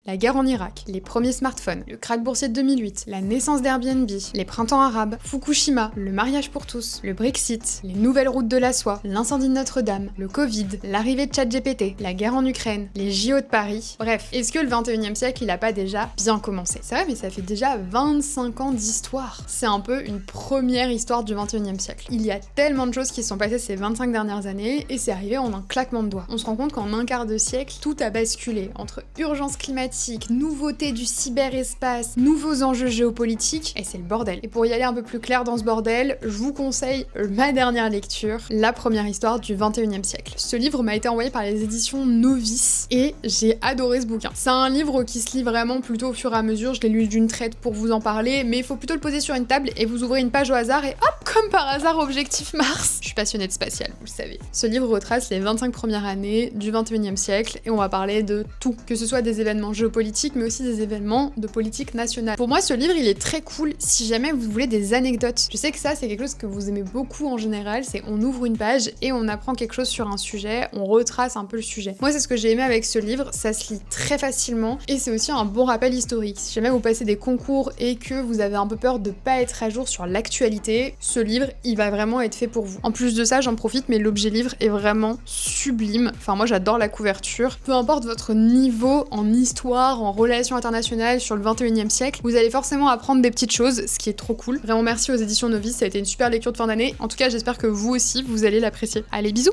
la guerre en Irak, les premiers smartphones, le krach boursier de 2008, la naissance d'Airbnb, les printemps arabes, Fukushima, le mariage pour tous, le Brexit, les nouvelles routes de la soie, l'incendie de Notre-Dame, le Covid, l'arrivée de ChatGPT, la guerre en Ukraine, les JO de Paris. Bref, est-ce que le 21e siècle il a pas déjà bien commencé? C'est vrai, mais ça fait déjà 25 ans d'histoire. C'est un peu une première histoire du 21e siècle. Il y a tellement de choses qui se sont passées ces 25 dernières années et c'est arrivé en un claquement de doigts. On se rend compte qu'en un quart de siècle, tout a basculé entre urgence climatique, nouveautés du cyberespace, nouveaux enjeux géopolitiques, et c'est le bordel. Et pour y aller un peu plus clair dans ce bordel, je vous conseille ma dernière lecture, La première histoire du 21e siècle. Ce livre m'a été envoyé par les éditions Novice et j'ai adoré ce bouquin. C'est un livre qui se lit vraiment plutôt au fur et à mesure, je l'ai lu d'une traite pour vous en parler, mais il faut plutôt le poser sur une table et vous ouvrez une page au hasard et hop, comme par hasard, objectif Mars. Je suis passionnée de spatial, vous le savez. Ce livre retrace les 25 premières années du 21e siècle et on va parler de tout, que ce soit des événements géopolitiques mais aussi des événements de politique nationale. Pour moi, ce livre, il est très cool si jamais vous voulez des anecdotes. Je sais que ça, c'est quelque chose que vous aimez beaucoup en général, c'est on ouvre une page et on apprend quelque chose sur un sujet, on retrace un peu le sujet. Moi, c'est ce que j'ai aimé avec ce livre, ça se lit très facilement et c'est aussi un bon rappel historique. Si jamais vous passez des concours et que vous avez un peu peur de pas être à jour sur l'actualité, ce livre, il va vraiment être fait pour vous. En plus de ça, j'en profite, mais l'objet livre est vraiment sublime. Enfin, moi, j'adore la couverture. Peu importe votre niveau en histoire, en relations internationales sur le 21e siècle, vous allez forcément apprendre des petites choses, ce qui est trop cool. Vraiment merci aux éditions Novice, ça a été une super lecture de fin d'année. En tout cas, j'espère que vous aussi, vous allez l'apprécier. Allez, bisous!